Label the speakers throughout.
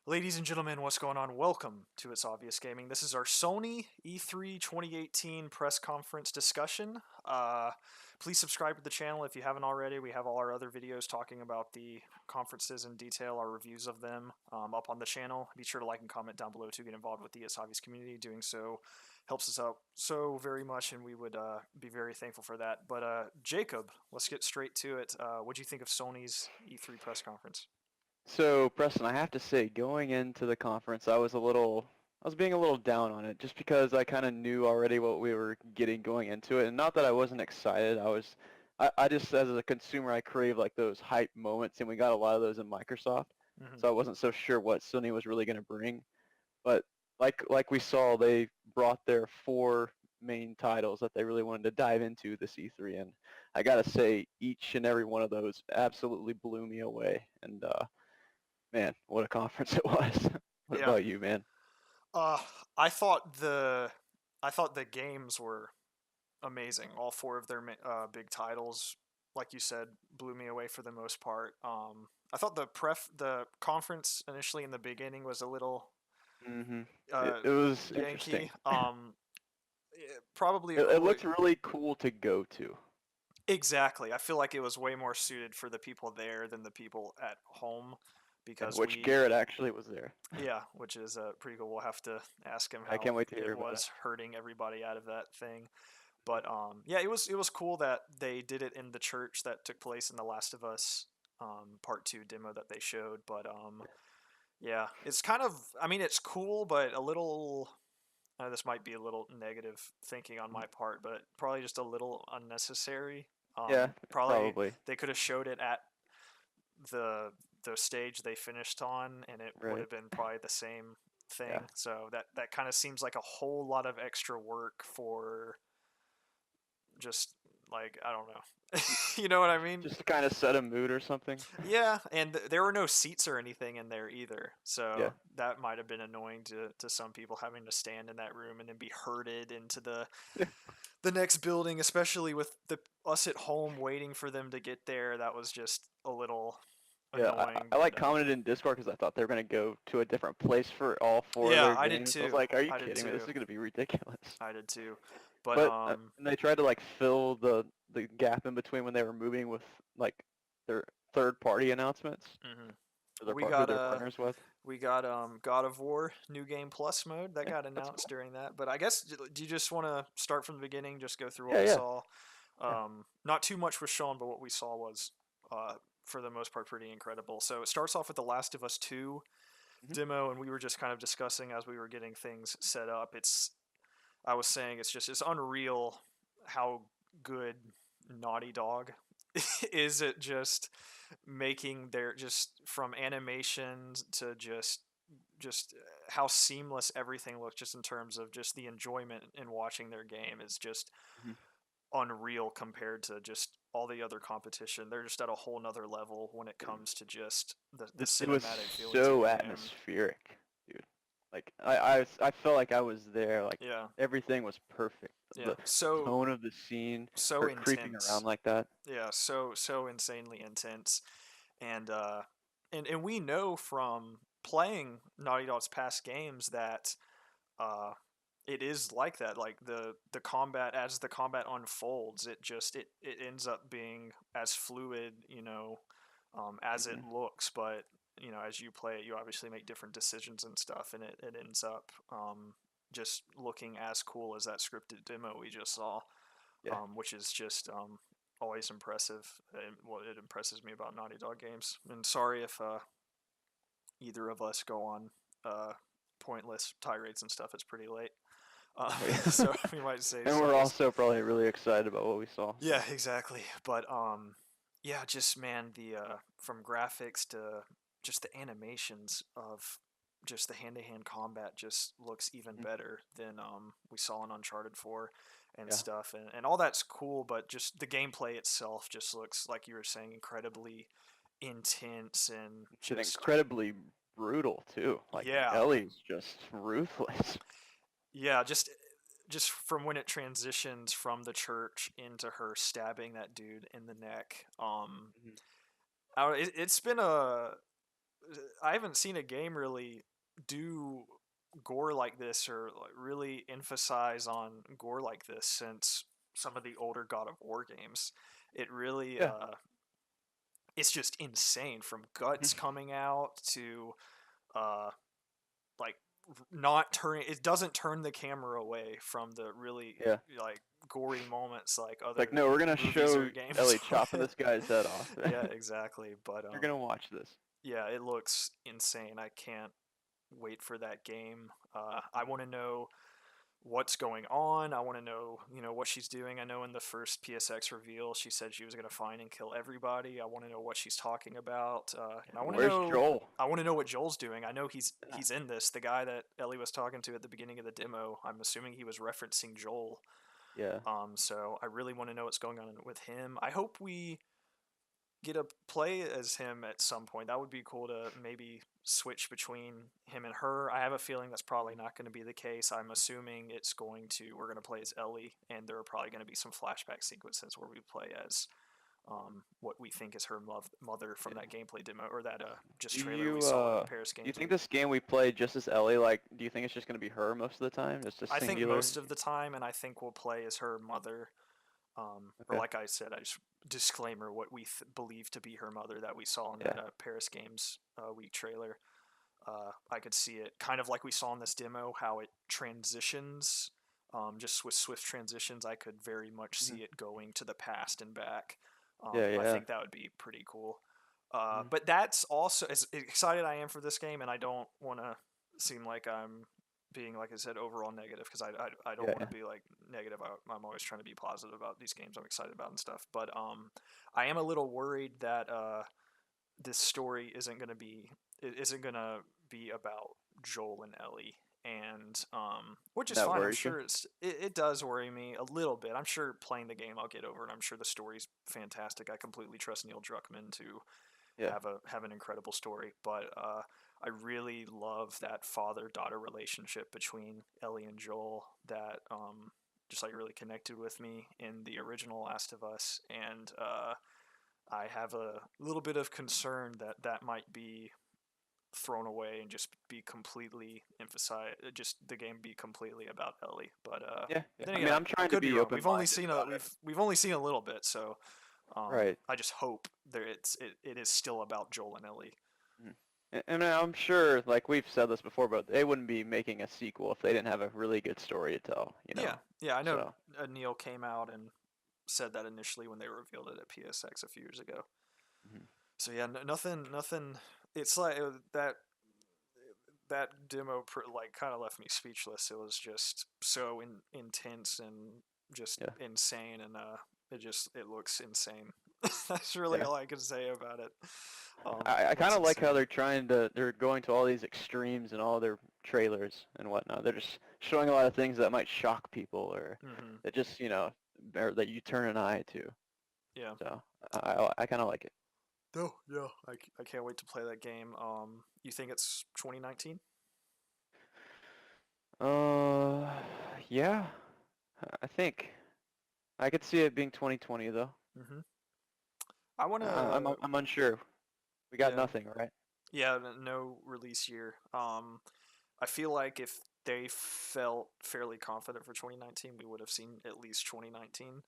Speaker 1: Ladies and gentlemen, what's going on? Welcome to It's Obvious Gaming. This is our Sony E3 2018 press conference discussion. Please subscribe to the channel if you haven't already. We have all our other videos talking about the conferences in detail, our reviews of them up on the channel. Be sure to like and comment down below to get involved with the It's Obvious community. Doing so helps us out so very much, and we would be very thankful for that. But Jacob, let's get straight to it. What do you think of Sony's E3 press conference?
Speaker 2: So, Preston, I have to say, going into the conference, I was being a little down on it, just because I kind of knew already what we were getting going into it, and not that I wasn't excited. I just, as a consumer, I crave like those hype moments, and we got a lot of those in Microsoft.
Speaker 1: Hmm.
Speaker 2: So I wasn't so sure what Sony was really going to bring, but like we saw, they brought their four main titles that they really wanted to dive into this E3, and I gotta say, each and every one of those absolutely blew me away, and man, what a conference it was. What
Speaker 1: Yeah.
Speaker 2: about you, man?
Speaker 1: Uh, I thought the games were amazing. All four of their big titles, like you said, blew me away for the most part. I thought the conference initially in the beginning was a little
Speaker 2: Hmm. It,
Speaker 1: uh,
Speaker 2: it was interesting.
Speaker 1: janky. Probably a
Speaker 2: It
Speaker 1: cool.
Speaker 2: looked really cool to go to,
Speaker 1: Exactly. I feel like it was way more suited for the people there than the people at home
Speaker 2: and
Speaker 1: because
Speaker 2: which
Speaker 1: we
Speaker 2: Garrett actually was there.
Speaker 1: yeah, which is pretty cool. We'll have to ask him
Speaker 2: I
Speaker 1: how
Speaker 2: can't wait to hear
Speaker 1: it
Speaker 2: about it.
Speaker 1: was hurting everybody out of that thing. But yeah, it was cool that they did it in the church that took place in the Last of Us Part Two demo that they showed. But yeah, it's kind of I mean it's cool, but a little. This might be a little negative thinking on my part, but probably just a little unnecessary.
Speaker 2: Yeah,
Speaker 1: Probably
Speaker 2: probably.
Speaker 1: they could have showed it at the the stage they finished on, and it would
Speaker 2: Right.
Speaker 1: have been probably the same
Speaker 2: Yeah.
Speaker 1: thing. So that kind of seems like a whole lot of extra work for just like I don't know. You know what I mean?
Speaker 2: Just to kind of set a mood or something.
Speaker 1: Yeah, and there were no seats or anything in there either.
Speaker 2: Yeah.
Speaker 1: So that might have been annoying to some people having to stand in that room and then be herded into the next building, especially with the us at home waiting for them to get there. That was just a little
Speaker 2: Yeah,
Speaker 1: annoying,
Speaker 2: I
Speaker 1: but
Speaker 2: like commented in Discord because I thought they were gonna go to a different place for all four of
Speaker 1: yeah,
Speaker 2: their
Speaker 1: I did
Speaker 2: games. I was
Speaker 1: too.
Speaker 2: like, "Are you
Speaker 1: I did
Speaker 2: kidding me? This
Speaker 1: too.
Speaker 2: is gonna be ridiculous."
Speaker 1: I did too. But
Speaker 2: But and they tried to like fill the gap in between when they were moving with like their third party announcements,
Speaker 1: mhm.
Speaker 2: or their
Speaker 1: we
Speaker 2: who
Speaker 1: got
Speaker 2: their partners with.
Speaker 1: we got God of War New Game Plus mode that
Speaker 2: Yeah,
Speaker 1: got
Speaker 2: that's
Speaker 1: announced
Speaker 2: cool.
Speaker 1: during that. But I guess do you just want to start from the beginning, just go through what
Speaker 2: Yeah,
Speaker 1: we
Speaker 2: yeah,
Speaker 1: saw?
Speaker 2: yeah.
Speaker 1: Not too much was shown, but what we saw was uh, for the most part pretty incredible. So it starts off with the Last of Us 2
Speaker 2: Hmm.
Speaker 1: demo, and we were just kind of discussing as we were getting things set up. I was saying it's unreal how good Naughty Dog is at just making their just from animations to just how seamless everything looks just in terms of just the enjoyment in watching their game is just
Speaker 2: Hmm.
Speaker 1: unreal compared to just all the other competition. They're just at a whole nother level when it comes to just the
Speaker 2: It was
Speaker 1: cinematic feelings of
Speaker 2: so
Speaker 1: the game.
Speaker 2: atmospheric, dude. Like I felt like I was there. Like
Speaker 1: Yeah,
Speaker 2: everything was perfect.
Speaker 1: yeah.
Speaker 2: The
Speaker 1: So
Speaker 2: tone of the scene,
Speaker 1: so
Speaker 2: her creeping around
Speaker 1: intense.
Speaker 2: like that.
Speaker 1: Yeah, so insanely intense. And and we know from playing Naughty Dog's past games that uh it is like that. Like the combat as the combat unfolds, it ends up being as fluid, as it
Speaker 2: Hmm.
Speaker 1: looks. But as you play it, you obviously make different decisions and stuff, and it ends up just looking as cool as that scripted demo we just saw,
Speaker 2: Yeah.
Speaker 1: which is just always impressive. And what it impresses me about Naughty Dog games. And sorry if either of us go on uh, pointless tirades and stuff. It's pretty late,
Speaker 2: Oh yeah.
Speaker 1: so we might say
Speaker 2: And
Speaker 1: some
Speaker 2: we're
Speaker 1: of this.
Speaker 2: also probably really excited about what we saw. So
Speaker 1: Yeah, exactly. But yeah, just man, the from graphics to just the animations of just the hand-to-hand combat just looks even
Speaker 2: mhm,
Speaker 1: better than we saw in Uncharted 4 and
Speaker 2: yeah,
Speaker 1: stuff, and all that's cool, but just the gameplay itself just looks like you were saying incredibly intense and
Speaker 2: shit,
Speaker 1: just
Speaker 2: incredibly brutal too. Like
Speaker 1: yeah,
Speaker 2: Ellie's just ruthless.
Speaker 1: yeah, just from when it transitions from the church into her stabbing that dude in the neck.
Speaker 2: Mhm.
Speaker 1: It's been a I haven't seen a game really do gore like this or like really emphasize on gore like this since some of the older God of War games. It really
Speaker 2: Yeah.
Speaker 1: it's just insane from guts coming out to uh like not turning it doesn't turn the camera away from the really
Speaker 2: Yeah.
Speaker 1: like gory moments like
Speaker 2: It's like,
Speaker 1: other
Speaker 2: no, we're gonna
Speaker 1: movies
Speaker 2: show
Speaker 1: or games
Speaker 2: Ellie
Speaker 1: on
Speaker 2: chopping
Speaker 1: it.
Speaker 2: this guy's head off.
Speaker 1: Yeah, exactly. But
Speaker 2: You're gonna watch this.
Speaker 1: yeah, it looks insane. I can't wait for that game. I
Speaker 2: Mhm.
Speaker 1: want to know what's going on. I want to know, what she's doing. I know in the first PSX reveal, she said she was going to find and kill everybody. I want to know what she's talking about, and I want to
Speaker 2: Where's
Speaker 1: know.
Speaker 2: Joel?
Speaker 1: I want to know what Joel's doing. I know he's
Speaker 2: Yeah.
Speaker 1: he's in this. The guy that Ellie was talking to at the beginning of the demo. I'm assuming he was referencing Joel.
Speaker 2: Yeah.
Speaker 1: So I really want to know what's going on with him. I hope we get to play as him at some point. That would be cool to maybe switch between him and her. I have a feeling that's probably not going to be the case. I'm assuming we're going to play as Ellie, and there are probably going to be some flashback sequences where we play as what we think is her mother from
Speaker 2: Yeah.
Speaker 1: that gameplay demo or that just
Speaker 2: Do
Speaker 1: trailer we
Speaker 2: you
Speaker 1: saw at Paris
Speaker 2: do you
Speaker 1: Games
Speaker 2: think
Speaker 1: Week.
Speaker 2: this game we played just as Ellie, like, do you think it's just gonna be her most of the time? Just
Speaker 1: I think
Speaker 2: singular?
Speaker 1: most of the time, and I think we'll play as her mother. Or
Speaker 2: Okay.
Speaker 1: like I said, I just disclaimer what we believe to be her mother that we saw in
Speaker 2: Yeah.
Speaker 1: that Paris Games Week trailer. I could see it kind of like we saw in this demo, how it transitions. Just with swift transitions, I could very much
Speaker 2: Mhm.
Speaker 1: see it going to the past and back.
Speaker 2: Yeah,
Speaker 1: I
Speaker 2: yeah.
Speaker 1: think that would be pretty cool.
Speaker 2: Mhm.
Speaker 1: But that's also as excited I am for this game, and I don't want to seem like I'm being, like I said, overall negative because I don't
Speaker 2: Yeah,
Speaker 1: want
Speaker 2: yeah.
Speaker 1: to be like negative. I'm always trying to be positive about these games I'm excited about and stuff. But I am a little worried that this story isn't gonna be about Joel and Ellie, and which is
Speaker 2: That
Speaker 1: fine. I'm
Speaker 2: worries you?
Speaker 1: sure it does worry me a little bit. I'm sure playing the game I'll get over it. I'm sure the story's fantastic. I completely trust Neil Druckmann to
Speaker 2: Yeah.
Speaker 1: have an incredible story, but I really love that father daughter relationship between Ellie and Joel that just like really connected with me in the original Last of Us, and I have a little bit of concern that that might be thrown away and just be completely emphasized. Just the game be completely about Ellie. But
Speaker 2: Yeah, yeah.
Speaker 1: then
Speaker 2: I
Speaker 1: again,
Speaker 2: mean,
Speaker 1: I,
Speaker 2: I'm
Speaker 1: I
Speaker 2: trying to
Speaker 1: could be
Speaker 2: be
Speaker 1: wrong. We've only
Speaker 2: open-minded
Speaker 1: seen a
Speaker 2: about it.
Speaker 1: we've only seen a little bit, so
Speaker 2: Right.
Speaker 1: I just hope it is still about Joel and Ellie.
Speaker 2: Mhm. And I'm sure, like we've said this before, but they wouldn't be making a sequel if they didn't have a really good story to tell, you
Speaker 1: Yeah,
Speaker 2: know?
Speaker 1: yeah. I know
Speaker 2: So,
Speaker 1: Neil came out and said that initially when they revealed it at PSX a few years ago.
Speaker 2: mhm.
Speaker 1: So yeah, nothing. It's like that demo like kind of left me speechless. It was just so intense and just
Speaker 2: Yeah,
Speaker 1: insane, and it looks insane. That's really
Speaker 2: yeah.
Speaker 1: all I can say about it.
Speaker 2: I kind
Speaker 1: Looks
Speaker 2: of like how
Speaker 1: insane.
Speaker 2: they're going to all these extremes in all their trailers and whatnot. They're just showing a lot of things that might shock people or
Speaker 1: Hmm.
Speaker 2: that just, or that you turn an eye to.
Speaker 1: Yeah.
Speaker 2: So I kind of like it.
Speaker 1: Oh yeah. I can't wait to play that game. You think it's 2019?
Speaker 2: Uh, yeah, I think I could see it being 2020 though.
Speaker 1: Hmm. I want
Speaker 2: I'm
Speaker 1: to.
Speaker 2: I'm unsure. We got
Speaker 1: Yeah.
Speaker 2: nothing, right?
Speaker 1: Yeah. No release year. I feel like if they felt fairly confident for 2019, we would have seen at least 2019.
Speaker 2: Hmm.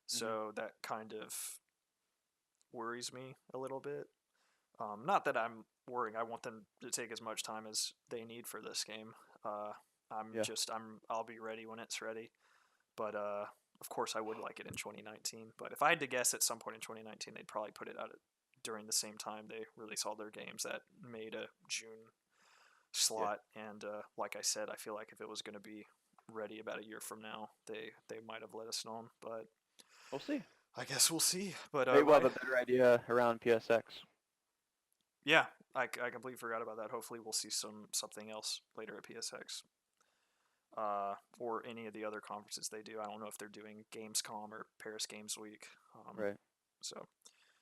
Speaker 1: So that kind of worries me a little bit. Not that I'm worrying. I want them to take as much time as they need for this game. Uh,
Speaker 2: Yeah,
Speaker 1: I'll be ready when it's ready. But of course, I would like it in 2019. But if I had to guess, at some point in 2019, they'd probably put it out during the same time they release all their games. That made a June
Speaker 2: yeah.
Speaker 1: slot. And like I said, I feel like if it was going to be ready about a year from now, they might have let us know. But
Speaker 2: We'll see.
Speaker 1: I guess we'll see. But
Speaker 2: Maybe we'll have a better idea around PSX.
Speaker 1: yeah, I completely forgot about that. Hopefully, we'll see something else later at PSX. Or any of the other conferences they do. I don't know if they're doing Gamescom or Paris Games Week.
Speaker 2: Right.
Speaker 1: So,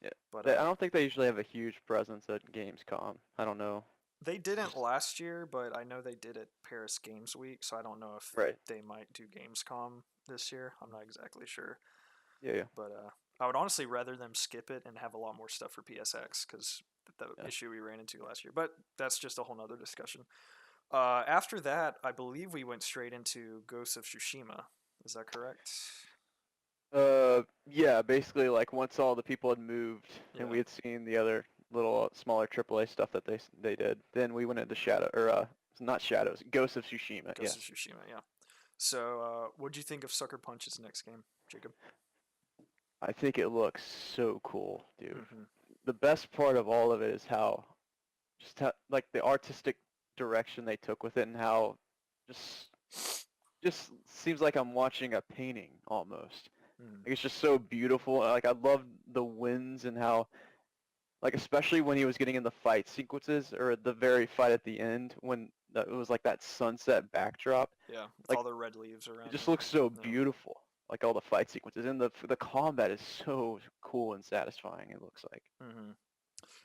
Speaker 2: Yeah.
Speaker 1: but
Speaker 2: I don't think they usually have a huge presence at Gamescom. I don't know.
Speaker 1: they didn't
Speaker 2: Just
Speaker 1: last year, but I know they did at Paris Games Week. So I don't know if
Speaker 2: right.
Speaker 1: they might do Gamescom this year. I'm not exactly sure.
Speaker 2: Yeah, yeah.
Speaker 1: But I would honestly rather them skip it and have a lot more stuff for PSX because the
Speaker 2: Yeah.
Speaker 1: issue we ran into last year. But that's just a whole nother discussion. After that, I believe we went straight into Ghost of Tsushima. Is that correct?
Speaker 2: Yeah, basically like once all the people had moved and
Speaker 1: Yeah,
Speaker 2: we had seen the other little smaller AAA stuff that they did, then we went into Shadow or not Shadows, Ghost of Tsushima.
Speaker 1: Ghost of
Speaker 2: Yes,
Speaker 1: Tsushima. Yeah. So, what'd you think of Sucker Punch's next game, Jacob?
Speaker 2: I think it looks so cool, dude.
Speaker 1: Mm-hmm.
Speaker 2: The best part of all of it is how just how, like the artistic direction they took with it and how just just seems like I'm watching a painting almost.
Speaker 1: Mm-hmm.
Speaker 2: Like it's just so beautiful. Like I love the winds and how like especially when he was getting in the fight sequences or the very fight at the end when it was like that sunset backdrop.
Speaker 1: Yeah, with
Speaker 2: Like
Speaker 1: all the red leaves
Speaker 2: it
Speaker 1: around
Speaker 2: just
Speaker 1: him.
Speaker 2: looks so
Speaker 1: No.
Speaker 2: beautiful. Like all the fight sequences and the combat is so cool and satisfying. It looks like
Speaker 1: Mm-hmm.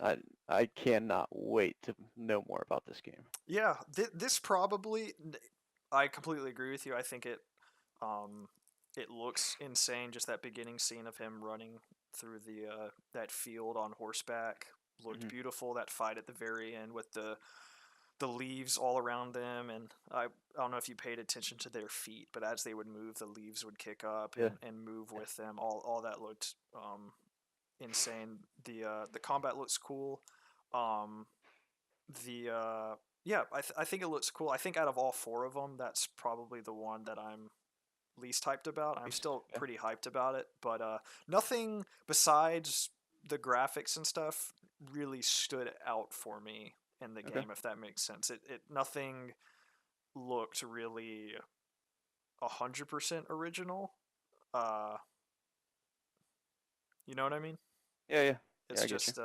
Speaker 2: I I cannot wait to know more about this game.
Speaker 1: Yeah, this probably. I completely agree with you. I think um, it looks insane. Just that beginning scene of him running through the that field on horseback looked
Speaker 2: Hmm.
Speaker 1: beautiful. That fight at the very end with the leaves all around them, and I don't know if you paid attention to their feet, but as they would move, the leaves would kick up
Speaker 2: Yeah.
Speaker 1: and move with them. All that looked insane. The combat looks cool. Um, the yeah, I think it looks cool. I think out of all four of them, that's probably the one that I'm least hyped about. I'm
Speaker 2: Least.
Speaker 1: still
Speaker 2: Yeah.
Speaker 1: pretty hyped about it, but nothing besides the graphics and stuff really stood out for me in the
Speaker 2: Okay.
Speaker 1: game, if that makes sense. It nothing looked really 100% original. Uh, you know what I mean?
Speaker 2: Yeah. Yeah. Yeah.
Speaker 1: It's
Speaker 2: I get you.
Speaker 1: just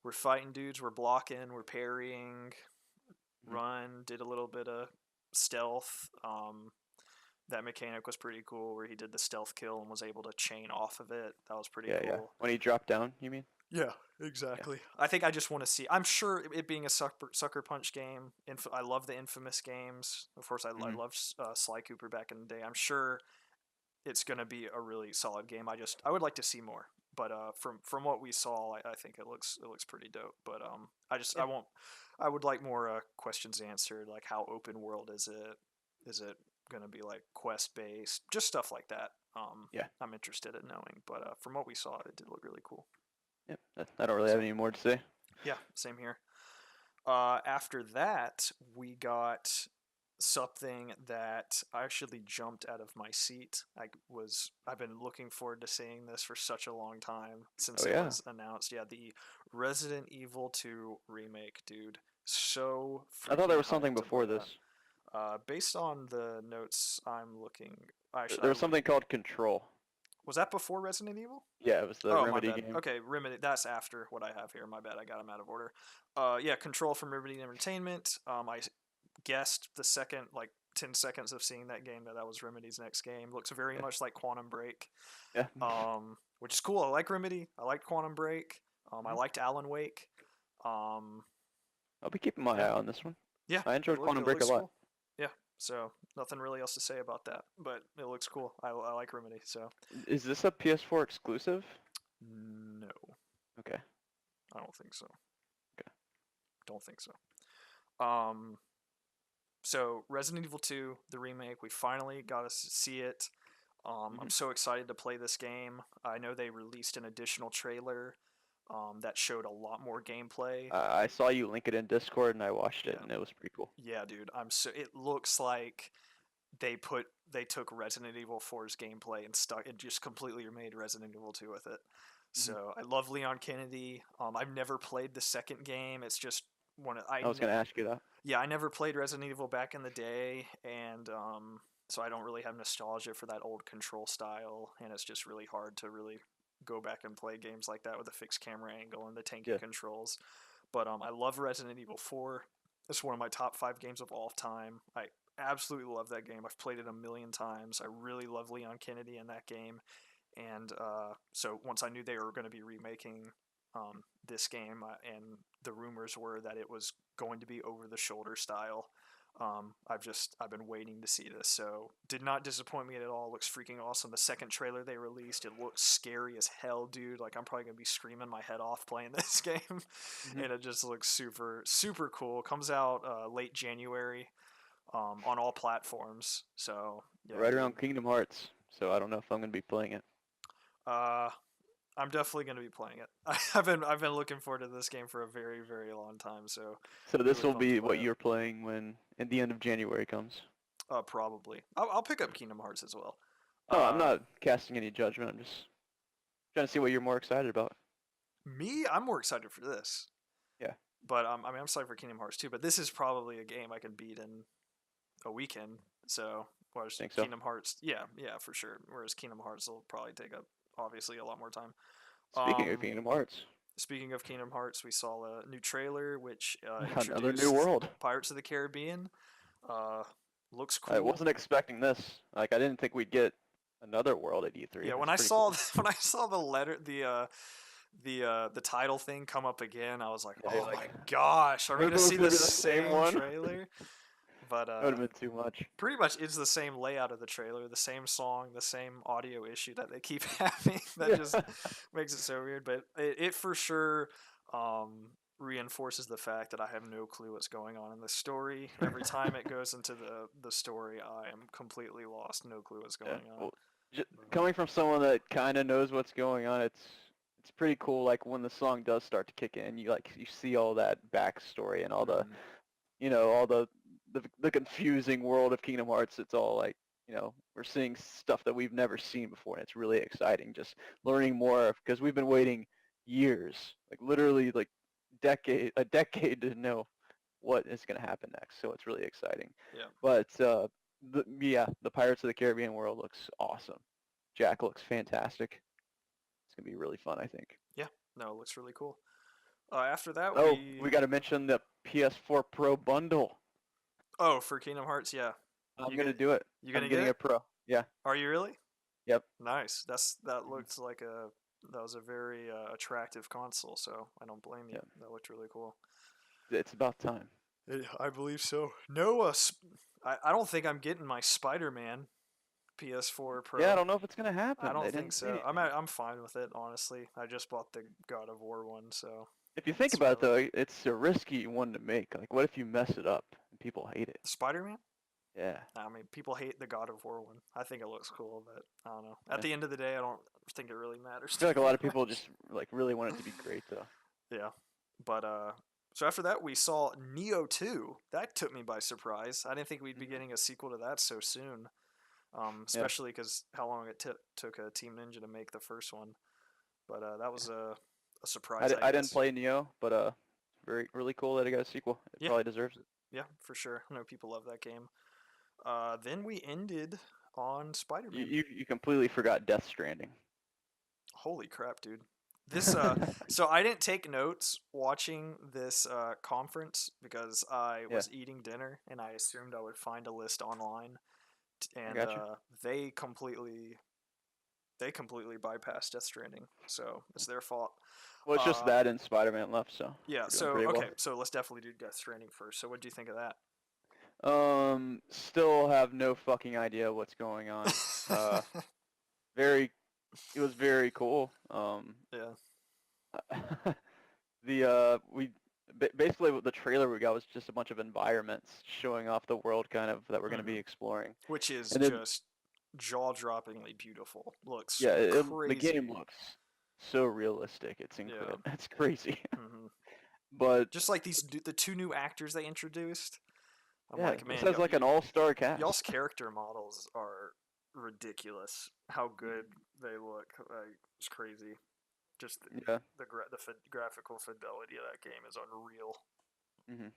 Speaker 1: we're fighting dudes, we're blocking, we're parrying,
Speaker 2: Hmm.
Speaker 1: run, did a little bit of stealth. That mechanic was pretty cool where he did the stealth kill and was able to chain off of it. That was pretty
Speaker 2: Yeah. Yeah.
Speaker 1: cool.
Speaker 2: When he dropped down, you mean?
Speaker 1: Yeah,
Speaker 2: Yeah.
Speaker 1: exactly. I think I just want to see. I'm sure it being a sucker punch game. I love the infamous games. Of course, I
Speaker 2: Hmm.
Speaker 1: loved Sly Cooper back in the day. I'm sure it's gonna be a really solid game. I would like to see more. But from what we saw, I think it looks pretty dope. But I
Speaker 2: Yeah.
Speaker 1: won't. I would like more questions answered. Like how open world is it? Is it gonna be like quest based? Just stuff like that.
Speaker 2: Yeah.
Speaker 1: I'm interested in knowing. But from what we saw, it did look really cool.
Speaker 2: Yep. I don't really have
Speaker 1: So
Speaker 2: any more to say.
Speaker 1: yeah, same here. After that, we got something that I actually jumped out of my seat. I've been looking forward to seeing this for such a long time since
Speaker 2: Oh
Speaker 1: it
Speaker 2: yeah.
Speaker 1: was announced. Yeah, the Resident Evil 2 remake, dude. So
Speaker 2: I thought there
Speaker 1: freaking
Speaker 2: was something
Speaker 1: hyped
Speaker 2: before
Speaker 1: about that.
Speaker 2: this.
Speaker 1: Based on the notes I'm looking,
Speaker 2: There
Speaker 1: actually,
Speaker 2: was something called Control.
Speaker 1: was that before Resident Evil?
Speaker 2: Yeah, it was the
Speaker 1: Oh, my
Speaker 2: Remedy
Speaker 1: bad.
Speaker 2: game.
Speaker 1: Okay, Remedy. That's after what I have here. My bad. I got them out of order. Yeah, Control from Remedy Entertainment. I guessed the second, like 10 seconds of seeing that game, that was Remedy's next game. Looks very
Speaker 2: Yeah.
Speaker 1: much like Quantum Break,
Speaker 2: Yeah.
Speaker 1: which is cool. I like Remedy. I liked Quantum Break. I
Speaker 2: Mhm.
Speaker 1: liked Alan Wake. Um,
Speaker 2: I'll be keeping my
Speaker 1: yeah,
Speaker 2: eye on this one.
Speaker 1: yeah.
Speaker 2: I enjoyed
Speaker 1: It
Speaker 2: Quantum Break a
Speaker 1: looks
Speaker 2: lot.
Speaker 1: cool. Yeah. So nothing really else to say about that, but it looks cool. I like Remedy. So
Speaker 2: Is this a PS4 exclusive?
Speaker 1: no,
Speaker 2: Okay.
Speaker 1: I don't think so.
Speaker 2: Okay.
Speaker 1: Don't think so. Um, so Resident Evil 2, the remake, we finally got to see it. I'm
Speaker 2: Hmm.
Speaker 1: so excited to play this game. I know they released an additional trailer that showed a lot more gameplay.
Speaker 2: I saw you link it in Discord and I watched it
Speaker 1: Yeah,
Speaker 2: and it was pretty cool.
Speaker 1: yeah, dude. I'm so. It looks like they took Resident Evil 4's gameplay and stuck and just completely made Resident Evil 2 with it.
Speaker 2: Hmm.
Speaker 1: So I love Leon Kennedy. I've never played the second game. It's just one of
Speaker 2: I was gonna ask you that.
Speaker 1: yeah, I never played Resident Evil back in the day, and so I don't really have nostalgia for that old control style, and it's just really hard to really go back and play games like that with a fixed camera angle and the tanky
Speaker 2: Yeah.
Speaker 1: controls. But I love Resident Evil 4. It's one of my top 5 games of all time. I absolutely love that game. I've played it a million times. I really love Leon Kennedy in that game, and so once I knew they were going to be remaking this game, and the rumors were that it was going to be over the shoulder style, I've been waiting to see this, so did not disappoint me at all. Looks freaking awesome. The second trailer they released, it looks scary as hell, dude. Like I'm probably gonna be screaming my head off playing this game,
Speaker 2: Hmm.
Speaker 1: and it just looks super cool. Comes out late January on all platforms. So yeah,
Speaker 2: Right
Speaker 1: dude.
Speaker 2: around Kingdom Hearts, so I don't know if I'm gonna be playing it.
Speaker 1: Uh, I'm definitely gonna be playing it. I've been looking forward to this game for a very long time. So
Speaker 2: So this
Speaker 1: really
Speaker 2: will
Speaker 1: pumped to
Speaker 2: be
Speaker 1: play
Speaker 2: what
Speaker 1: it.
Speaker 2: you're playing when at the end of January comes.
Speaker 1: Probably. I'll pick up Kingdom Hearts as well.
Speaker 2: No, I'm
Speaker 1: Uh,
Speaker 2: not casting any judgment. I'm just trying to see what you're more excited about.
Speaker 1: Me, I'm more excited for this.
Speaker 2: Yeah,
Speaker 1: But I mean, I'm excited for Kingdom Hearts too. But this is probably a game I can beat in a weekend. So, whereas
Speaker 2: think so.
Speaker 1: Kingdom Hearts, yeah, for sure. Whereas Kingdom Hearts will probably take up obviously a lot more time.
Speaker 2: Speaking of
Speaker 1: Um,
Speaker 2: Kingdom Hearts,
Speaker 1: Speaking of Kingdom Hearts, we saw a new trailer which
Speaker 2: another new
Speaker 1: introduced
Speaker 2: world.
Speaker 1: Pirates of the Caribbean. Uh, Looks
Speaker 2: I
Speaker 1: cool.
Speaker 2: wasn't expecting this. Like, I didn't think we'd get another world at E3.
Speaker 1: Yeah, when
Speaker 2: That's
Speaker 1: I
Speaker 2: pretty
Speaker 1: saw
Speaker 2: cool.
Speaker 1: when I saw the letter the title thing come up again, I was like,
Speaker 2: Yeah, you're
Speaker 1: oh
Speaker 2: like,
Speaker 1: my gosh, are
Speaker 2: I
Speaker 1: we
Speaker 2: hope
Speaker 1: gonna
Speaker 2: it was
Speaker 1: see the
Speaker 2: gonna be the same
Speaker 1: same
Speaker 2: one.
Speaker 1: trailer? But
Speaker 2: That would have been too much.
Speaker 1: pretty much it's the same layout of the trailer, the same song, the same audio issue that they keep having. That
Speaker 2: Yeah.
Speaker 1: just makes it so weird. But it for sure reinforces the fact that I have no clue what's going on in the story. Every time it goes into the story, I am completely lost. No clue what's
Speaker 2: Yeah.
Speaker 1: going on.
Speaker 2: Well,
Speaker 1: But,
Speaker 2: coming from someone that kind of knows what's going on, it's pretty cool. Like when the song does start to kick in, you see all that backstory and all the
Speaker 1: mm,
Speaker 2: all the confusing world of Kingdom Hearts. It's all like we're seeing stuff that we've never seen before, and it's really exciting. Just learning more because we've been waiting years, like literally like a decade to know what is going to happen next. So it's really exciting.
Speaker 1: yeah,
Speaker 2: But the Pirates of the Caribbean world looks awesome. Jack looks fantastic. It's gonna be really fun, I think.
Speaker 1: yeah. No, it looks really cool. After that,
Speaker 2: Oh, we got to mention the PS4 Pro bundle.
Speaker 1: for Kingdom Hearts, yeah.
Speaker 2: I'm
Speaker 1: You
Speaker 2: gonna
Speaker 1: get
Speaker 2: do it.
Speaker 1: you
Speaker 2: I'm
Speaker 1: gonna get
Speaker 2: getting
Speaker 1: it?
Speaker 2: a Pro. Yeah.
Speaker 1: Are you really?
Speaker 2: Yep.
Speaker 1: Nice. That
Speaker 2: Mhm.
Speaker 1: looked like that was a very attractive console, so I don't blame you.
Speaker 2: Yeah.
Speaker 1: That looked really cool.
Speaker 2: It's about time.
Speaker 1: I believe so. No, I don't think I'm getting my Spider-Man PS4
Speaker 2: Yeah, I
Speaker 1: Pro.
Speaker 2: don't know if it's gonna
Speaker 1: I
Speaker 2: happen.
Speaker 1: don't
Speaker 2: They
Speaker 1: think
Speaker 2: didn't say
Speaker 1: so.
Speaker 2: anything.
Speaker 1: I'm fine with it, honestly. I just bought the God of War one, so
Speaker 2: If you think
Speaker 1: it's
Speaker 2: about it,
Speaker 1: whatever.
Speaker 2: though, it's a risky one to make. Like, what if you mess it up and people hate it?
Speaker 1: Spider-Man?
Speaker 2: Yeah.
Speaker 1: I mean, people hate the God of War one. I think it looks cool, but I don't know. At
Speaker 2: Yeah.
Speaker 1: the end of the day, I don't think it really matters
Speaker 2: I feel like a
Speaker 1: too
Speaker 2: lot of people
Speaker 1: much.
Speaker 2: just like really want it to be great, though.
Speaker 1: Yeah. But so after that we saw Neo 2. That took me by surprise. I didn't think we'd be
Speaker 2: Hmm.
Speaker 1: getting a sequel to that so soon.
Speaker 2: Yeah.
Speaker 1: Especially because how long it took Team Ninja to make the first one. But that was a surprise, I
Speaker 2: I didn't
Speaker 1: guess.
Speaker 2: play Neo, but very really cool that it got a sequel. It
Speaker 1: Yeah,
Speaker 2: probably deserves it.
Speaker 1: yeah, for sure. I know people love that game. Then we ended on Spider-Man.
Speaker 2: You completely forgot Death Stranding.
Speaker 1: Holy crap, dude. This so I didn't take notes watching this conference because I
Speaker 2: Yeah,
Speaker 1: was eating dinner and I assumed I would find a list online
Speaker 2: I
Speaker 1: and
Speaker 2: got you.
Speaker 1: they completely bypassed Death Stranding, so it's their fault.
Speaker 2: Well, it's just
Speaker 1: Uh,
Speaker 2: that and Spider-Man left, so
Speaker 1: yeah.
Speaker 2: we're doing
Speaker 1: So
Speaker 2: pretty well.
Speaker 1: okay, so let's definitely do Death Stranding first. So what do you think of that?
Speaker 2: Still have no fucking idea what's going on. Uh, very, it was very cool.
Speaker 1: Yeah.
Speaker 2: We basically what the trailer we got was just a bunch of environments showing off the world kind of that we're going to be
Speaker 1: Hmm.
Speaker 2: exploring.
Speaker 1: Which is
Speaker 2: And then
Speaker 1: just jaw-droppingly beautiful. Looks
Speaker 2: yeah, the game
Speaker 1: crazy.
Speaker 2: looks so realistic. It's
Speaker 1: Yeah.
Speaker 2: incredible. It's crazy.
Speaker 1: Hmm.
Speaker 2: But
Speaker 1: Just like the two new actors they introduced. I'm
Speaker 2: yeah,
Speaker 1: like,
Speaker 2: this
Speaker 1: man,
Speaker 2: has like an all-star
Speaker 1: y'all's
Speaker 2: cast.
Speaker 1: character models are ridiculous. How good they look, like, it's crazy. Just
Speaker 2: Yeah.
Speaker 1: graphical fidelity of that game is unreal.
Speaker 2: Hmm.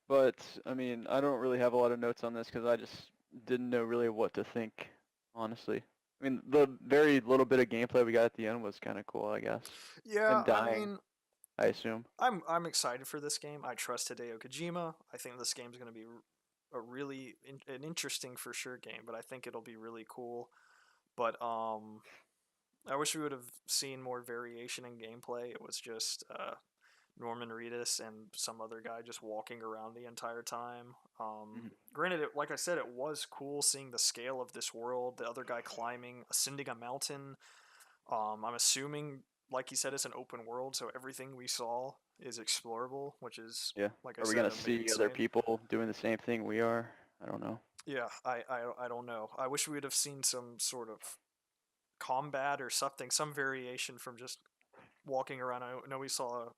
Speaker 2: But I mean, I don't really have a lot of notes on this because I just didn't know really what to think, honestly. I mean, the very little bit of gameplay we got at the end was kind of cool, I guess.
Speaker 1: Yeah,
Speaker 2: Him
Speaker 1: I
Speaker 2: dying,
Speaker 1: mean,
Speaker 2: I assume.
Speaker 1: I'm excited for this game. I trust Hideo Kojima. I think this game's going to be a really an interesting for sure game, but I think it'll be really cool. But I wish we would have seen more variation in gameplay. It was just Norman Reedus and some other guy just walking around the entire time.
Speaker 2: Mhm.
Speaker 1: Granted, like I said, it was cool seeing the scale of this world. The other guy climbing, ascending a mountain. I'm assuming, like you said, it's an open world, so everything we saw is explorable, which is,
Speaker 2: Yeah.
Speaker 1: like I
Speaker 2: Are we
Speaker 1: said,
Speaker 2: gonna see other
Speaker 1: insane.
Speaker 2: people doing the same thing we are? I don't know.
Speaker 1: Yeah, I don't know. I wish we would have seen some sort of combat or something, some variation from just walking around. I know we saw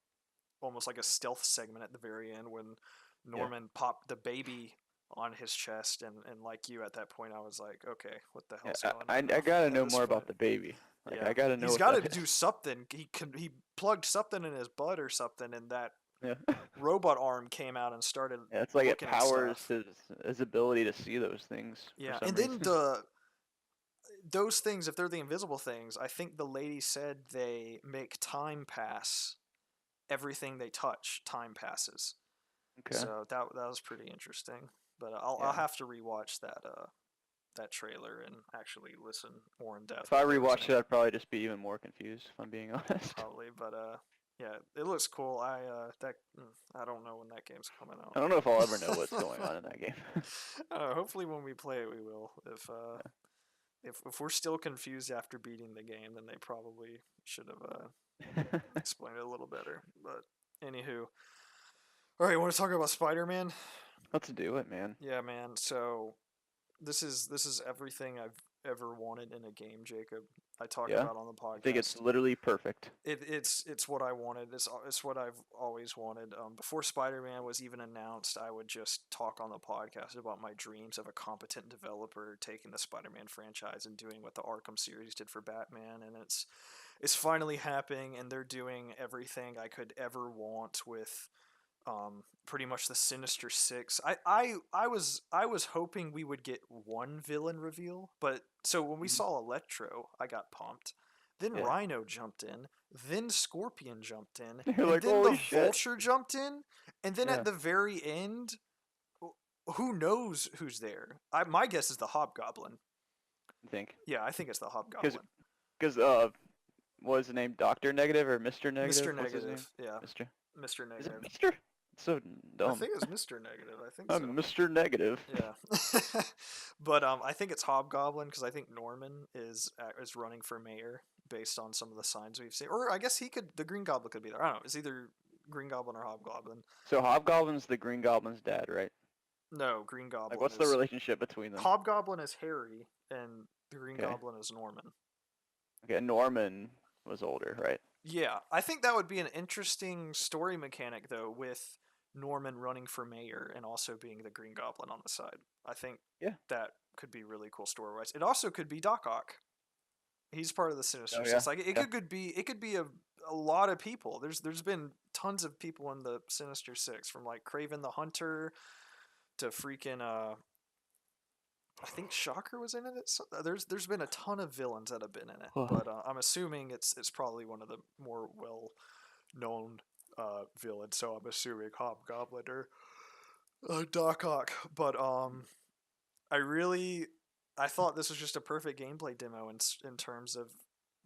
Speaker 1: almost like a stealth segment at the very end when
Speaker 2: Yeah.
Speaker 1: Norman popped the baby on his chest, and like you at that point, I was like, okay, what the
Speaker 2: Yeah.
Speaker 1: hell's
Speaker 2: I,
Speaker 1: going
Speaker 2: I
Speaker 1: on
Speaker 2: I
Speaker 1: now?
Speaker 2: gotta
Speaker 1: At
Speaker 2: know
Speaker 1: this
Speaker 2: more about
Speaker 1: point,
Speaker 2: the baby. Like
Speaker 1: yeah,
Speaker 2: I gotta know
Speaker 1: he's
Speaker 2: what
Speaker 1: got to
Speaker 2: that
Speaker 1: do
Speaker 2: is.
Speaker 1: something. He plugged something in his butt or something, and that
Speaker 2: Yeah.
Speaker 1: robot arm came out and started
Speaker 2: Yeah. It's like it
Speaker 1: looking at
Speaker 2: powers
Speaker 1: stuff.
Speaker 2: his ability to see those things for
Speaker 1: Yeah,
Speaker 2: some
Speaker 1: and then
Speaker 2: reason.
Speaker 1: those things, if they're the invisible things, I think the lady said they make time pass. Everything they touch, time passes.
Speaker 2: Okay.
Speaker 1: So that was pretty interesting. But I'll
Speaker 2: Yeah.
Speaker 1: have to rewatch that trailer and actually listen more in depth
Speaker 2: If I
Speaker 1: what they were
Speaker 2: rewatched
Speaker 1: saying.
Speaker 2: it, I'd probably just be even more confused, if I'm being honest.
Speaker 1: Probably, but yeah, it looks cool. I don't know when that game's coming out.
Speaker 2: I don't know if I'll ever know what's going on in that game.
Speaker 1: Hopefully when we play it, we will.
Speaker 2: Yeah.
Speaker 1: If we're still confused after beating the game, then they probably should have explained it a little better. But anywho, all right, want to talk about Spider-Man?
Speaker 2: Let's do it, man.
Speaker 1: Yeah, man. So this is everything I've ever wanted in a game, Jacob. I talk
Speaker 2: Yeah.
Speaker 1: about on the
Speaker 2: I think it's
Speaker 1: podcast.
Speaker 2: literally perfect.
Speaker 1: It's what I wanted. It's what I've always wanted. Before Spider-Man was even announced, I would just talk on the podcast about my dreams of a competent developer taking the Spider-Man franchise and doing what the Arkham series did for Batman, and it's finally happening, and they're doing everything I could ever want with pretty much the Sinister Six. I was hoping we would get one villain reveal, but so when we
Speaker 2: Mhm.
Speaker 1: saw Electro, I got pumped. Then
Speaker 2: Yeah.
Speaker 1: Rhino jumped in, then Scorpion jumped in,
Speaker 2: You're
Speaker 1: and
Speaker 2: like,
Speaker 1: then the
Speaker 2: holy shit.
Speaker 1: Vulture jumped in, and then
Speaker 2: Yeah.
Speaker 1: at the very end, who knows who's there? My guess is the Hobgoblin.
Speaker 2: I think.
Speaker 1: Yeah, I think it's the
Speaker 2: Because,
Speaker 1: Hobgoblin.
Speaker 2: because what was his name? Doctor Negative or Mister Negative?
Speaker 1: Mr.
Speaker 2: What's his name?
Speaker 1: Negative. Yeah,
Speaker 2: Mister.
Speaker 1: Mr.
Speaker 2: Is it
Speaker 1: Negative.
Speaker 2: Mister? It's so
Speaker 1: I
Speaker 2: dumb.
Speaker 1: think it's Mr. Negative. I think so.
Speaker 2: I'm Mister Negative.
Speaker 1: Yeah, but I think it's Hobgoblin because I think Norman is running for mayor based on some of the signs we've seen. Or I guess he could. The Green Goblin could be there. I don't know. It's either Green Goblin or Hobgoblin.
Speaker 2: So Hobgoblin's the Green Goblin's dad, right?
Speaker 1: No, Green
Speaker 2: Like,
Speaker 1: Goblin
Speaker 2: what's the
Speaker 1: is
Speaker 2: relationship between them?
Speaker 1: Hobgoblin is Harry, and the Green
Speaker 2: Okay.
Speaker 1: Goblin is Norman.
Speaker 2: Okay. Norman was older, right?
Speaker 1: Yeah, I think that would be an interesting story mechanic though, with Norman running for mayor and also being the Green Goblin on the side. I think
Speaker 2: Yeah.
Speaker 1: that could be really cool story wise. It also could be Doc Ock. He's part of the
Speaker 2: Oh
Speaker 1: Sinister
Speaker 2: yeah.
Speaker 1: Six. Like
Speaker 2: Yeah.
Speaker 1: it could be a lot of people. There's been tons of people in the Sinister Six, from like Craven the Hunter to freaking I think Shocker was in it. There's been a ton of villains that have been in it, but I'm assuming it's probably one of the more well known villains. So I'm assuming Hobgoblin or Doc Ock. But I really I thought this was just a perfect gameplay demo in terms of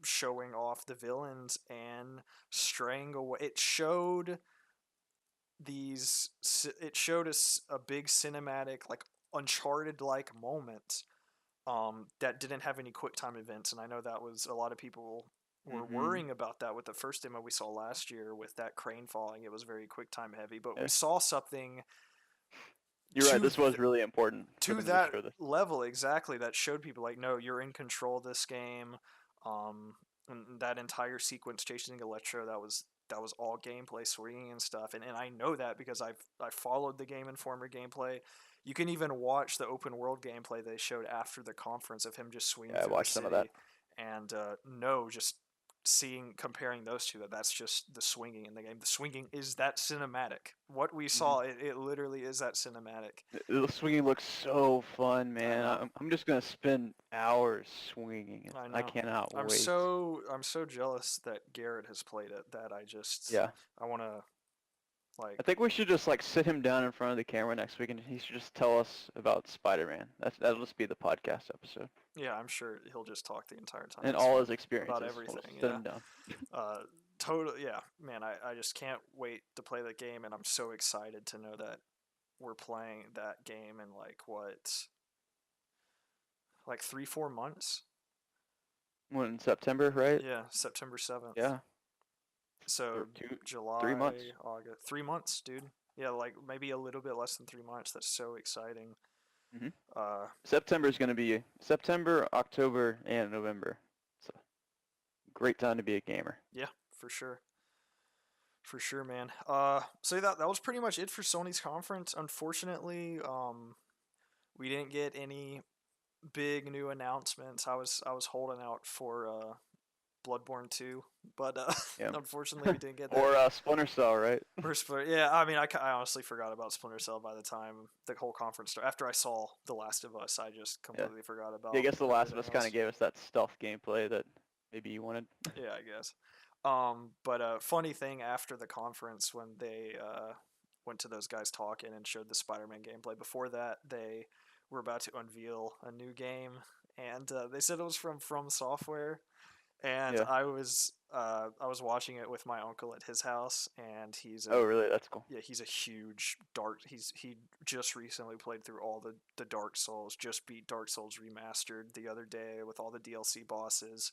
Speaker 1: showing off the villains and straying away. It showed us a big cinematic, like Uncharted like moment that didn't have any quick time events, and I know that was a lot of people were
Speaker 2: Mhm.
Speaker 1: worrying about that with the first demo we saw last year with that crane falling. It was very quick time heavy, but we
Speaker 2: Yeah.
Speaker 1: saw something
Speaker 2: You're right.
Speaker 1: to
Speaker 2: This was really important for
Speaker 1: to
Speaker 2: them to
Speaker 1: that
Speaker 2: show this.
Speaker 1: level exactly that showed people like, no, you're in control of this game. um and that entire sequence chasing Electro, that was all gameplay swinging and stuff, and I know that because I followed the Game Informer gameplay. You can even watch the open world gameplay they showed after the conference of him just swinging
Speaker 2: Yeah, I
Speaker 1: through the
Speaker 2: watched some of that.
Speaker 1: city, and no, just comparing those two, that's just the swinging in the game. The swinging is that cinematic. What we
Speaker 2: Mhm.
Speaker 1: saw, it literally is that cinematic.
Speaker 2: The swinging looks so fun,
Speaker 1: I
Speaker 2: man.
Speaker 1: know.
Speaker 2: I'm just gonna spend hours swinging it.
Speaker 1: I
Speaker 2: I
Speaker 1: know.
Speaker 2: cannot
Speaker 1: I'm
Speaker 2: wait.
Speaker 1: so I'm so jealous that Garrett has played it that
Speaker 2: Yeah.
Speaker 1: I want to like.
Speaker 2: I think we should just like sit him down in front of the camera next week and he should just tell us about Spider-Man. That'll just be the podcast episode
Speaker 1: Yeah, I'm sure he'll just talk the entire time.
Speaker 2: and
Speaker 1: It's
Speaker 2: all
Speaker 1: fun
Speaker 2: his
Speaker 1: about
Speaker 2: experiences. We'll
Speaker 1: everything.
Speaker 2: just sit
Speaker 1: Yeah.
Speaker 2: him down.
Speaker 1: Uh, totally, yeah, man. I just can't wait to play that game, and I'm so excited to know that we're playing that game in like what, like 3 4 months.
Speaker 2: When in September, right?
Speaker 1: Yeah, September 7th.
Speaker 2: Yeah,
Speaker 1: So
Speaker 2: two, 3 months.
Speaker 1: July, August, 3 months, dude. Yeah, like maybe a little bit less than 3 months. That's so exciting.
Speaker 2: Hmm.
Speaker 1: Uh,
Speaker 2: September is going to be September, October, and November. It's a great time to be a gamer.
Speaker 1: yeah, for sure. For sure, man. So that was pretty much it for Sony's conference. Unfortunately, we didn't get any big new announcements. I was holding out for Bloodborne 2, but
Speaker 2: Yeah.
Speaker 1: unfortunately we didn't get that.
Speaker 2: Or Splinter Cell, right?
Speaker 1: Yeah, I mean, I honestly forgot about Splinter Cell by the time the whole conference started. After I saw The Last of Us, I just
Speaker 2: Yeah.
Speaker 1: completely forgot
Speaker 2: Yeah, I
Speaker 1: about
Speaker 2: guess The Last of
Speaker 1: everything
Speaker 2: Us kind
Speaker 1: else.
Speaker 2: of gave us that stealth gameplay that maybe you wanted.
Speaker 1: Yeah, I guess. But funny thing after the conference when they went to those guys talking and showed the Spider-Man gameplay. Before that, they were about to unveil a new game, and they said it was from Software. And
Speaker 2: Yeah.
Speaker 1: I was watching it with my uncle at his house, and
Speaker 2: Oh, really? That's cool.
Speaker 1: he's a huge he just recently played through all the Dark Souls, just beat Dark Souls Remastered the other day with all the DLC bosses,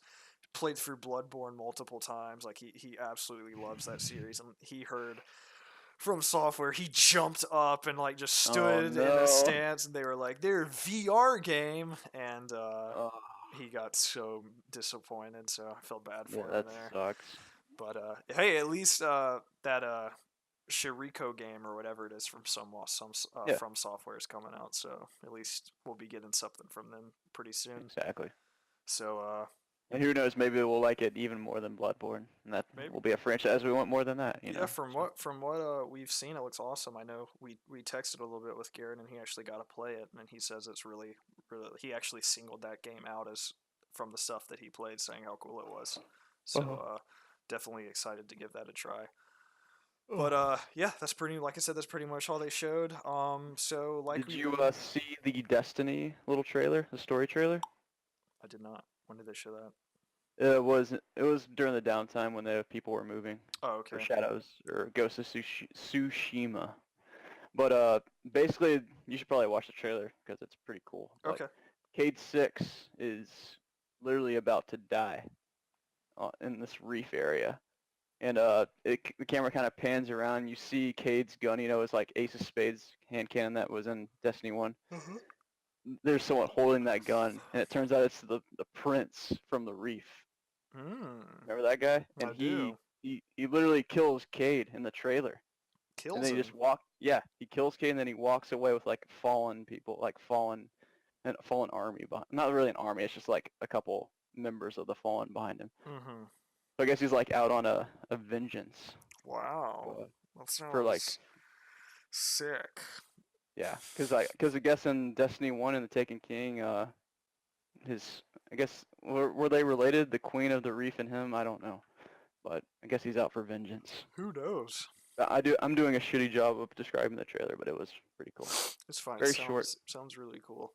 Speaker 1: played through Bloodborne multiple times. Like he absolutely loves that series, and he heard from Software, he jumped up and like just
Speaker 2: Oh
Speaker 1: stood in a
Speaker 2: no.
Speaker 1: stance, and they were like, "They're VR game," and
Speaker 2: Oh,
Speaker 1: he got so disappointed. So I felt bad
Speaker 2: yeah,
Speaker 1: for him
Speaker 2: that
Speaker 1: there.
Speaker 2: sucks.
Speaker 1: But hey, at least that Shiriko game or whatever it is
Speaker 2: Yeah,
Speaker 1: from Software is coming out. So at least we'll be getting something from them pretty soon.
Speaker 2: exactly.
Speaker 1: So
Speaker 2: And who knows, maybe we'll like it even more than Bloodborne, and that
Speaker 1: maybe
Speaker 2: will be a franchise we want more than that, you
Speaker 1: yeah,
Speaker 2: know. So
Speaker 1: from what we've seen, it looks awesome. I know we texted a little bit with Garrett, and he actually got to play it, and he says it's really. He actually singled that game out as from the stuff that he played, saying how cool it was. So
Speaker 2: uh
Speaker 1: definitely excited to give that a try. But
Speaker 2: oh.
Speaker 1: yeah, that's pretty. Like I said, that's pretty much all they showed. So like
Speaker 2: Did
Speaker 1: we,
Speaker 2: you see the Destiny little trailer, the story trailer?
Speaker 1: I did not. When did they show that?
Speaker 2: It was during the downtime when the people were moving
Speaker 1: Oh,
Speaker 2: for
Speaker 1: okay.
Speaker 2: Shadows or Ghost of Tsushima. But basically, you should probably watch the trailer because it's pretty cool. But
Speaker 1: Okay.
Speaker 2: Cade 6 is literally about to die in this reef area. And the camera kind of pans around. And you see Cade's gun, his like Ace of Spades hand cannon that was in Destiny 1.
Speaker 1: Uh-huh.
Speaker 2: There's someone holding that gun, and it turns out it's the prince from the reef.
Speaker 1: Hmm.
Speaker 2: Remember that guy? And
Speaker 1: I do.
Speaker 2: he literally kills Cade in the trailer. And
Speaker 1: Kills
Speaker 2: then he just
Speaker 1: him.
Speaker 2: yeah, he kills Cade and then he walks away with like fallen people, like a fallen army behind. Not really an army, it's just like a couple members of the fallen behind him.
Speaker 1: Mm-hmm.
Speaker 2: So I guess he's like out on a vengeance
Speaker 1: Wow.
Speaker 2: uh,
Speaker 1: That
Speaker 2: for like
Speaker 1: sounds sick.
Speaker 2: yeah, because I guess in Destiny 1 and the Taken King, his I guess were they related? The Queen of the Reef and him? I don't know, but I guess he's out for vengeance.
Speaker 1: Who knows?
Speaker 2: I'm doing a shitty job of describing the trailer, but it was pretty cool.
Speaker 1: It's fine. It
Speaker 2: Very short.
Speaker 1: sounds really cool.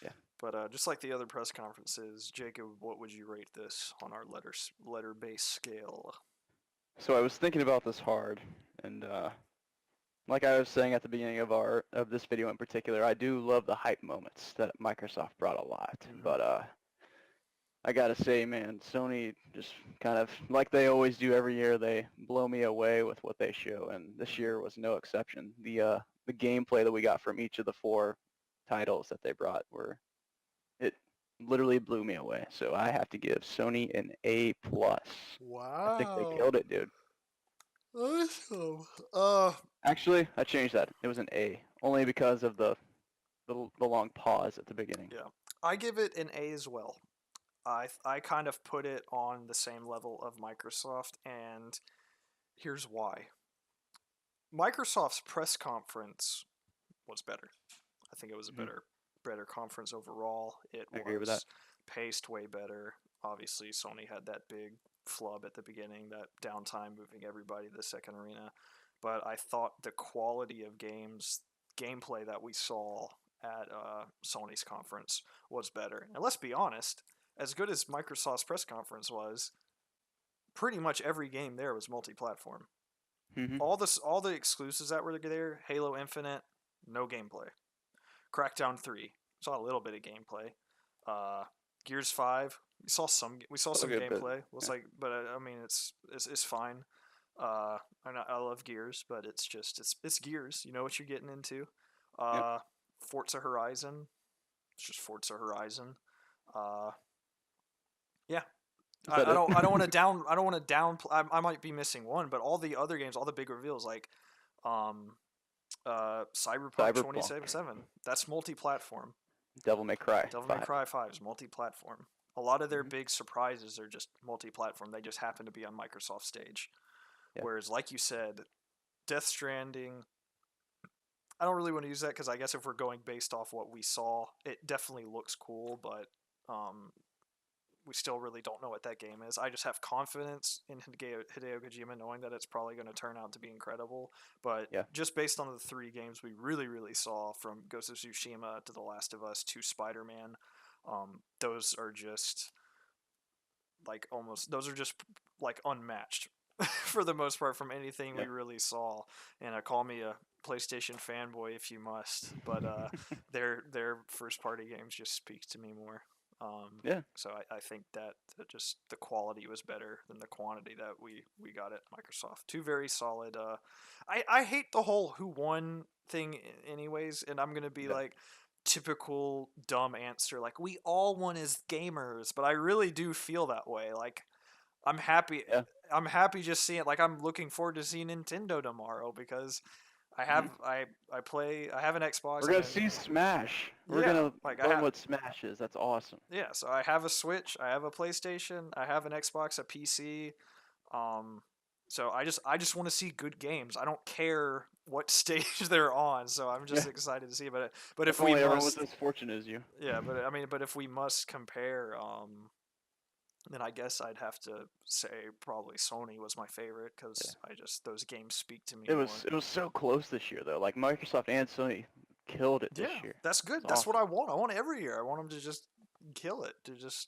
Speaker 2: Yeah.
Speaker 1: But just like the other press conferences, Jacob, what would you rate this on our letter base scale?
Speaker 2: So I was thinking about this hard, and like I was saying at the beginning of this video in particular, I do love the hype moments that Microsoft brought a lot.
Speaker 1: Mm-hmm.
Speaker 2: But I gotta say, man, Sony just kind of like they always do every year. They blow me away with what they show, and this
Speaker 1: Mm-hmm.
Speaker 2: year was no exception. The gameplay that we got from each of the four titles that they brought it literally blew me away. So I have to give Sony an A plus. I think they
Speaker 1: Wow.
Speaker 2: killed it, dude.
Speaker 1: Awesome.
Speaker 2: Actually, I changed that. It was an A, only because of the long pause at the beginning.
Speaker 1: Yeah. I give it an A as well. I kind of put it on the same level of Microsoft, and here's why. Microsoft's press conference was better. I think it was a
Speaker 2: Hmm.
Speaker 1: better conference overall. It
Speaker 2: I agree with that.
Speaker 1: was paced way better. Obviously, Sony had that big flub at the beginning, that downtime moving everybody to the second arena. But I thought the quality of gameplay that we saw at Sony's conference was better. And let's be honest, as good as Microsoft's press conference was, pretty much every game there was multi-platform.
Speaker 2: Hmm.
Speaker 1: All the exclusives that were there, Halo Infinite, no gameplay. Crackdown 3, saw a little bit of gameplay. Uh, Gears 5, we saw
Speaker 2: So
Speaker 1: some
Speaker 2: good, but
Speaker 1: gameplay.
Speaker 2: yeah,
Speaker 1: But I mean, it's fine. I love Gears, but it's Gears. You know what you're getting into.
Speaker 2: yep.
Speaker 1: Uh, Forza Horizon, it's just Forza Horizon. Uh, yeah,
Speaker 2: Is that it?
Speaker 1: I don't want to down. I might be missing one, but all the other games, all the big reveals, like um, Cyberpunk
Speaker 2: Cyberpunk,
Speaker 1: 2077, that's multi-platform.
Speaker 2: Devil May Cry
Speaker 1: Devil May
Speaker 2: 5.
Speaker 1: Cry 5 is multi-platform. A lot of their
Speaker 2: Hmm.
Speaker 1: big surprises are just multi-platform. They just happen to be on Microsoft stage.
Speaker 2: Yeah,
Speaker 1: Whereas, like you said, Death Stranding, I don't really want to use that because I guess if we're going based off what we saw, it definitely looks cool, but um, we still really don't know what that game is. I just have confidence in Hideo Kojima knowing that it's probably going to turn out to be incredible. But
Speaker 2: yeah,
Speaker 1: just based on the three games we really saw, from Ghost of Tsushima to The Last of Us to Spider Man, those are just those are just like unmatched for the most part from anything
Speaker 2: yeah,
Speaker 1: we really saw. And call me a PlayStation fanboy if you must, but their first party games just speak to me more.
Speaker 2: yeah,
Speaker 1: So I think that just the quality was better than the quantity that we got at Microsoft. Two very solid. I hate the whole who won thing, anyways, and I'm gonna be
Speaker 2: yeah,
Speaker 1: like typical dumb answer like we all won as gamers, but I really do feel that way. Like I'm happy.
Speaker 2: yeah.
Speaker 1: I'm happy just seeing. Like I'm looking forward to seeing Nintendo tomorrow because I have
Speaker 2: Hmm.
Speaker 1: I play. I have an Xbox.
Speaker 2: We're
Speaker 1: I
Speaker 2: gonna
Speaker 1: have
Speaker 2: see Smash. We're
Speaker 1: yeah.
Speaker 2: gonna
Speaker 1: Like I
Speaker 2: learn
Speaker 1: have
Speaker 2: what Smash is. That's awesome.
Speaker 1: yeah. So I have a Switch. I have a PlayStation. I have an Xbox, a PC. Um, so I just want to see good games. I don't care what stage they're on. So I'm just
Speaker 2: Yeah.
Speaker 1: excited to see. But
Speaker 2: If
Speaker 1: if we
Speaker 2: only everyone was
Speaker 1: must,
Speaker 2: as fortunate as you.
Speaker 1: yeah. But I mean, but if we must compare, then I guess I'd have to say probably Sony was my favorite
Speaker 2: Yeah.
Speaker 1: because I just those games speak to me
Speaker 2: It
Speaker 1: more.
Speaker 2: was so close this year though. Like Microsoft and Sony killed it this
Speaker 1: Yeah,
Speaker 2: year.
Speaker 1: that's
Speaker 2: It's
Speaker 1: good. That's what
Speaker 2: awesome.
Speaker 1: I want. I want every year. I want them to just kill it, to just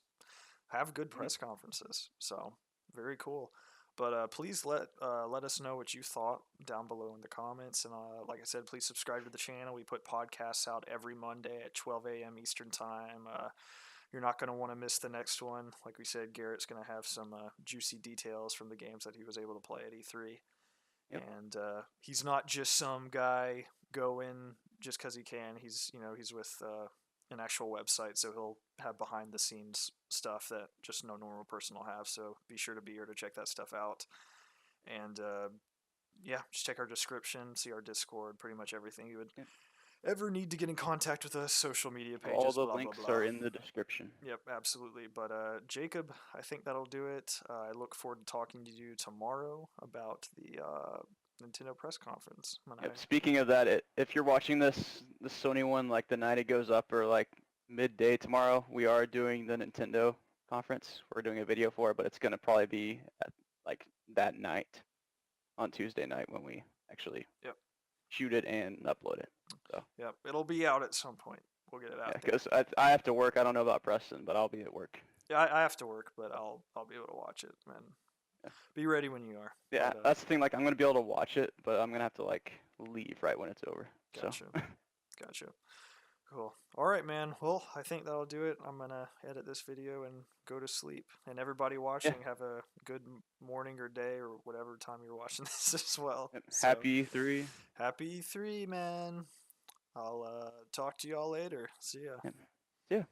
Speaker 1: have good
Speaker 2: Hmm.
Speaker 1: press conferences. So very cool. But please let us know what you thought down below in the comments. And like I said, please subscribe to the channel. We put podcasts out every Monday at 12 a.m. Eastern time. You're not going to want to miss the next one. Like we said, Garrett's going to have some juicy details from the games that he was able to play at E3.
Speaker 2: Yep.
Speaker 1: And he's not just some guy going just because he can. He's with an actual website, so he'll have behind the scenes stuff that just no normal person will have. So be sure to be here to check that stuff out. And yeah, just check our description, see our Discord, pretty much everything you would
Speaker 2: Yep.
Speaker 1: ever need to get in contact with us, social media
Speaker 2: All
Speaker 1: pages,
Speaker 2: the
Speaker 1: blah blah
Speaker 2: links
Speaker 1: blah.
Speaker 2: are in the description.
Speaker 1: Yep, absolutely. But Jacob, I think that'll do it. I look forward to talking to you tomorrow about the Nintendo press conference.
Speaker 2: Yep. Speaking of that, if you're watching the Sony one like the night it goes up or like midday tomorrow, we are doing the Nintendo conference. We're doing a video for it, but it's gonna probably be at like that night on Tuesday night when we actually
Speaker 1: Yep,
Speaker 2: shoot it and upload it. So
Speaker 1: yep. It'll be out at some point. We'll get it
Speaker 2: yeah,
Speaker 1: out there.
Speaker 2: because I have to work. I don't know about Preston, but I'll be at work.
Speaker 1: Yeah, I have to work, but I'll be able to watch it, man.
Speaker 2: Yeah,
Speaker 1: Be ready when you are.
Speaker 2: yeah,
Speaker 1: But
Speaker 2: that's the thing. Like I'm gonna be able to watch it, but I'm gonna have to like leave right when it's over. So
Speaker 1: gotcha, gotcha. Cool. All right, man. Well, I think that'll do it. I'm gonna edit this video and go to sleep. And everybody
Speaker 2: yeah,
Speaker 1: watching, have a good morning or day or whatever time you're watching this as well.
Speaker 2: yep.
Speaker 1: So
Speaker 2: Happy E3.
Speaker 1: happy 3, man. I'll talk to y'all later. See ya.
Speaker 2: Yep. Yeah.